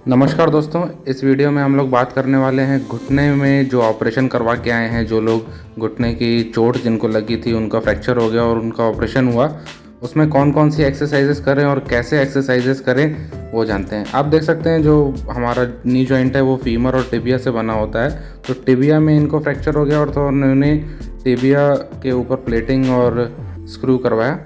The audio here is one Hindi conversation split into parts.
नमस्कार दोस्तों, इस वीडियो में हम लोग बात करने वाले हैं घुटने में जो ऑपरेशन करवा के आए हैं। जो लोग घुटने की चोट जिनको लगी थी, उनका फ्रैक्चर हो गया और उनका ऑपरेशन हुआ, उसमें कौन कौन सी एक्सरसाइजेस करें और कैसे एक्सरसाइजेस करें वो जानते हैं। आप देख सकते हैं जो हमारा नी जॉइंट है वो फीमर और टिबिया से बना होता है। तो टिबिया में इनको फ्रैक्चर हो गया और तो उन्होंने टिबिया के ऊपर प्लेटिंग और स्क्रू करवाया।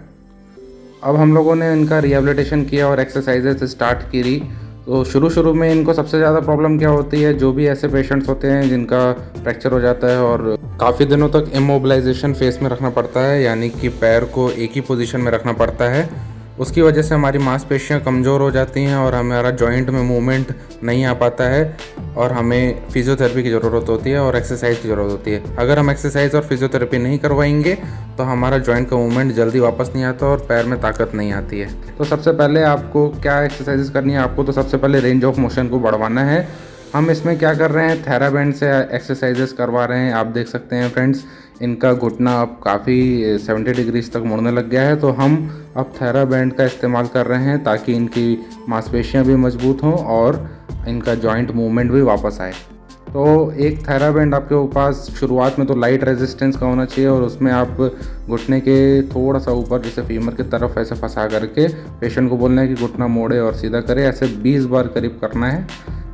अब हम लोगों ने इनका रिहेबिलिटेशन किया और एक्सरसाइजेस स्टार्ट करी। तो शुरू में इनको सबसे ज़्यादा प्रॉब्लम क्या होती है, जो भी ऐसे पेशेंट्स होते हैं जिनका फ्रैक्चर हो जाता है और काफ़ी दिनों तक इमोबिलाइजेशन फेस में रखना पड़ता है, यानी कि पैर को एक ही पोजीशन में रखना पड़ता है। उसकी वजह से हमारी मांसपेशियां कमज़ोर हो जाती हैं और हमारा जॉइंट में मूवमेंट नहीं आ पाता है और हमें फिजियोथेरेपी की ज़रूरत होती है और एक्सरसाइज की ज़रूरत होती है। अगर हम एक्सरसाइज और फिजियोथेरेपी नहीं करवाएंगे तो हमारा जॉइंट का मूवमेंट जल्दी वापस नहीं आता और पैर में ताकत नहीं आती है। तो सबसे पहले आपको क्या एक्सरसाइजेस करनी है, आपको तो सबसे पहले रेंज ऑफ मोशन को बढ़वाना है। हम इसमें क्या कर रहे हैं, थेराबैंड से एक्सरसाइजेस करवा रहे हैं। आप देख सकते हैं फ्रेंड्स, इनका घुटना अब काफ़ी 70 डिग्रीज तक मुड़ने लग गया है। तो हम अब थेराबैंड का इस्तेमाल कर रहे हैं ताकि इनकी मांसपेशियां भी मजबूत हों और इनका जॉइंट मूवमेंट भी वापस आए। तो एक थेराबैंड आपके पास शुरुआत में तो लाइट रेजिस्टेंस का होना चाहिए और उसमें आप घुटने के थोड़ा सा ऊपर जैसे फीमर की तरफ ऐसे फंसा करके पेशेंट को बोलना है कि घुटना मोड़े और सीधा करे। ऐसे 20 बार करीब करना है।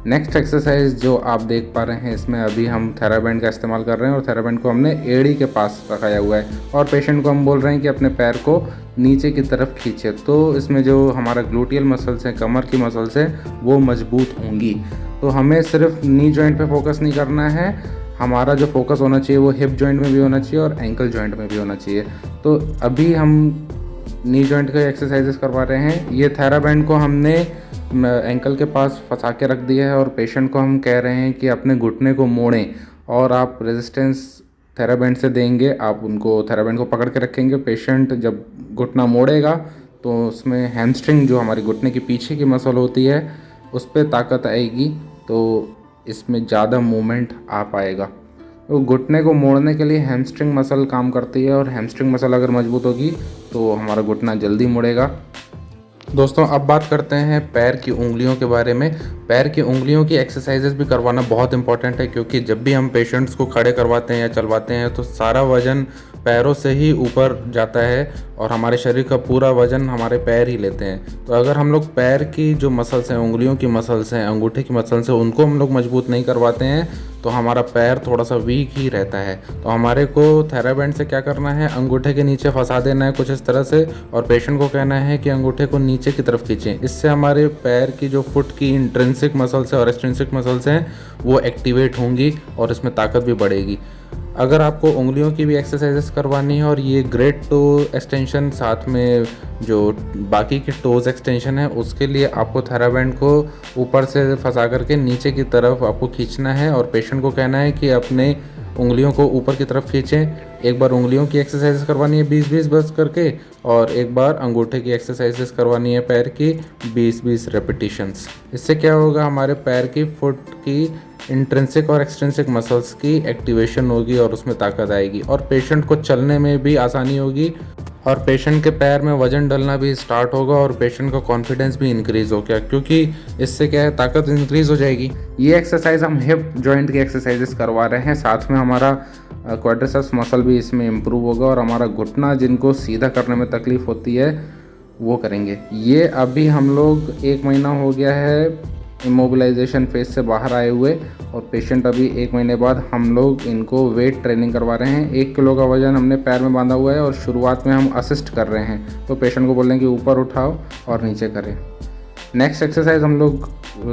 नेक्स्ट एक्सरसाइज जो आप देख पा रहे हैं, इसमें अभी हम थेराबैंड का इस्तेमाल कर रहे हैं और थेराबैंड को हमने एड़ी के पास रखाया हुआ है और पेशेंट को हम बोल रहे हैं कि अपने पैर को नीचे की तरफ खींचे। तो इसमें जो हमारा ग्लूटियल मसल्स हैं, कमर की मसल्स हैं, वो मजबूत होंगी। तो हमें सिर्फ नी जॉइंट पे फोकस नहीं करना है, हमारा जो फोकस होना चाहिए वो हिप जॉइंट में भी होना चाहिए और एंकल जॉइंट में भी होना चाहिए। तो अभी हम नी जॉइंट के एक्सरसाइजेस करवा रहे हैं। ये थेराबैंड को हमने एंकल के पास फंसा के रख दिया है और पेशेंट को हम कह रहे हैं कि अपने घुटने को मोड़ें और आप रेजिस्टेंस थेराबैंड से देंगे। आप उनको थेराबैंड को पकड़ के रखेंगे। पेशेंट जब घुटना मोड़ेगा तो उसमें हैमस्ट्रिंग जो हमारी घुटने की पीछे की मसल होती है उस पर ताकत आएगी, तो इसमें ज़्यादा मूवमेंट आ पाएगा। तो घुटने को मोड़ने के लिए हैमस्ट्रिंग मसल काम करती है और हैमस्ट्रिंग मसल अगर मजबूत होगी तो हमारा घुटना जल्दी मुड़ेगा। दोस्तों, अब बात करते हैं पैर की उंगलियों के बारे में। पैर की उंगलियों की एक्सरसाइजेस भी करवाना बहुत इंपॉर्टेंट है, क्योंकि जब भी हम पेशेंट्स को खड़े करवाते हैं या चलवाते हैं तो सारा वजन पैरों से ही ऊपर जाता है और हमारे शरीर का पूरा वजन हमारे पैर ही लेते हैं। तो अगर हम लोग पैर की जो मसल्स हैं, उंगलियों की मसल्स हैं, अंगूठे की मसल्स हैं, उनको हम लोग मजबूत नहीं करवाते हैं तो हमारा पैर थोड़ा सा वीक ही रहता है। तो हमारे को थेराबैंड से क्या करना है, अंगूठे के नीचे फंसा देना है कुछ इस तरह से और पेशेंट को कहना है कि अंगूठे को नीचे की तरफ खींचें। इससे हमारे पैर की जो फुट की इंट्रिंसिक मसल्स है और एक्सट्रिंसिक मसल्स हैं वो एक्टिवेट होंगी और इसमें ताकत भी बढ़ेगी। अगर आपको उंगलियों की भी एक्सरसाइजेस करवानी है और ये ग्रेट टो एक्सटेंशन साथ में जो बाकी के टोज एक्सटेंशन है, उसके लिए आपको थेराबैंड को ऊपर से फंसा करके नीचे की तरफ आपको खींचना है और पेशेंट को कहना है कि अपने उंगलियों को ऊपर की तरफ खींचें। एक बार उंगलियों की एक्सरसाइजेस करवानी है 20-20 बस करके और एक बार अंगूठे की एक्सरसाइजेस करवानी है पैर की 20-20 रेपिटेशंस। इससे क्या होगा, हमारे पैर की फुट की इंट्रिंसिक और एक्सट्रिंसिक मसल्स की एक्टिवेशन होगी और उसमें ताकत आएगी और पेशेंट को चलने में भी आसानी होगी और पेशेंट के पैर में वजन डलना भी स्टार्ट होगा और पेशेंट का कॉन्फिडेंस भी इंक्रीज हो गया, क्योंकि इससे क्या है, ताकत इंक्रीज हो जाएगी। ये एक्सरसाइज हम हिप जॉइंट की एक्सरसाइजेस करवा रहे हैं, साथ में हमारा क्वाड्रिसेप्स मसल भी इसमें इम्प्रूव होगा और हमारा घुटना जिनको सीधा करने में तकलीफ होती है वो करेंगे। ये अभी हम लोग 1 महीना हो गया है इमोबिलाइजेशन फेज से बाहर आए हुए और पेशेंट अभी 1 महीने बाद हम लोग इनको वेट ट्रेनिंग करवा रहे हैं। 1 किलो का वजन हमने पैर में बांधा हुआ है और शुरुआत में हम असिस्ट कर रहे हैं। तो पेशेंट को बोल रहे हैं कि ऊपर उठाओ और नीचे करें। नेक्स्ट एक्सरसाइज हम लोग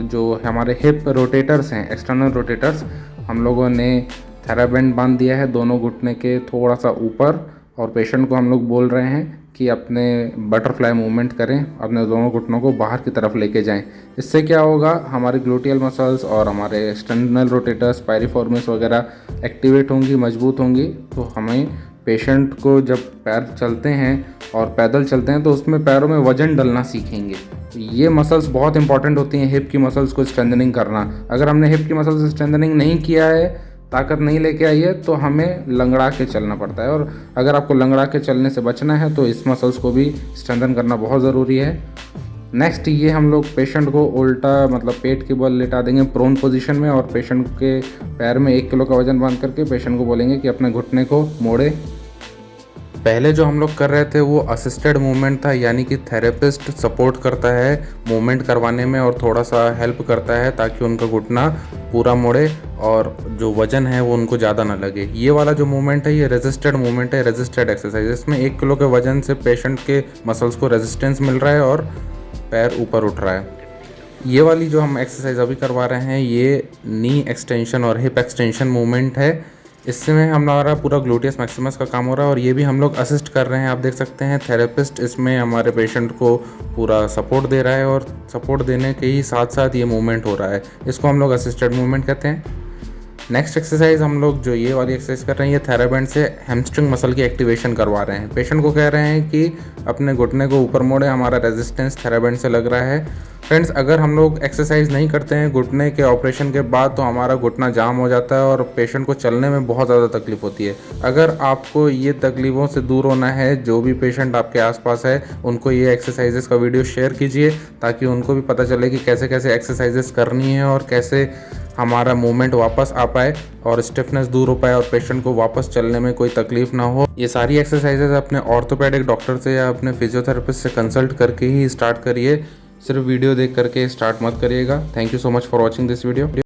जो हमारे हिप रोटेटर्स हैं, एक्सटर्नल रोटेटर्स, हम लोगों ने थेराबैंड बांध दिया है दोनों घुटने के थोड़ा सा ऊपर और पेशेंट को हम लोग बोल रहे हैं कि अपने बटरफ्लाई मूवमेंट करें, अपने दोनों घुटनों को बाहर की तरफ लेके जाएं। इससे क्या होगा, हमारे ग्लूटियल मसल्स और हमारे एक्सटर्नल रोटेटर्स, पायरिफॉर्मिस वगैरह एक्टिवेट होंगी, मजबूत होंगी। तो हमें पेशेंट को जब पैर चलते हैं और पैदल चलते हैं तो उसमें पैरों में वजन डलना सीखेंगे। ये मसल्स बहुत इंपॉर्टेंट होती हैं, हिप की मसल्स को स्ट्रेंथनिंग करना। अगर हमने हिप की मसल्स स्ट्रेंथनिंग नहीं किया है, ताकत नहीं लेके आई है, तो हमें लंगड़ा के चलना पड़ता है और अगर आपको लंगड़ा के चलने से बचना है तो इस मसल्स को भी स्ट्रेंथन करना बहुत ज़रूरी है। नेक्स्ट ये हम लोग पेशेंट को उल्टा मतलब पेट के बल लेटा देंगे प्रोन पोजीशन में, और पेशेंट के पैर में 1 किलो का वजन बांध करके पेशेंट को बोलेंगे कि अपने घुटने को मोड़े। पहले जो हम लोग कर रहे थे वो असिस्टेड मूवमेंट था, यानी कि थेरेपिस्ट सपोर्ट करता है मूवमेंट करवाने में और थोड़ा सा हेल्प करता है ताकि उनका घुटना पूरा मुड़े और जो वजन है वो उनको ज़्यादा ना लगे। ये वाला जो मूवमेंट है ये रेजिस्टेड मूवमेंट है, रेजिस्टेड एक्सरसाइज। इसमें 1 किलो के वजन से पेशेंट के मसल्स को रेजिस्टेंस मिल रहा है और पैर ऊपर उठ रहा है। ये वाली जो हम एक्सरसाइज अभी करवा रहे हैं ये नी एक्सटेंशन और हिप एक्सटेंशन मूवमेंट है। इसमें हमारा पूरा ग्लूटियस मैक्सिमस का काम हो रहा है और ये भी हम लोग असिस्ट कर रहे हैं। आप देख सकते हैं थेरेपिस्ट इसमें हमारे पेशेंट को पूरा सपोर्ट दे रहा है और सपोर्ट देने के ही साथ साथ ये मूवमेंट हो रहा है। इसको हम लोग असिस्टेड मूवमेंट कहते हैं। नेक्स्ट एक्सरसाइज हम लोग जो ये वाली एक्सरसाइज कर रहे हैं ये थेराबैंड से हैमस्ट्रिंग मसल की एक्टिवेशन करवा रहे हैं। पेशेंट को कह रहे हैं कि अपने घुटने को ऊपर मोड़े, हमारा रेजिस्टेंस थेराबैंड से लग रहा है। फ्रेंड्स, अगर हम लोग एक्सरसाइज नहीं करते हैं घुटने के ऑपरेशन के बाद तो हमारा घुटना जाम हो जाता है और पेशेंट को चलने में बहुत ज़्यादा तकलीफ होती है। अगर आपको ये तकलीफ़ों से दूर होना है, जो भी पेशेंट आपके आसपास है उनको ये एक्सरसाइजेस का वीडियो शेयर कीजिए ताकि उनको भी पता चले कि कैसे कैसे एक्सरसाइजेस करनी है और कैसे हमारा मूवमेंट वापस आ पाए और स्टिफनेस दूर हो पाए और पेशेंट को वापस चलने में कोई तकलीफ ना हो। ये सारी एक्सरसाइजेज अपने ऑर्थोपेडिक डॉक्टर से या अपने फिजियोथेरेपिस्ट से कंसल्ट करके ही स्टार्ट करिए, सिर्फ वीडियो देख करके स्टार्ट मत करिएगा। Thank you so much for watching this video.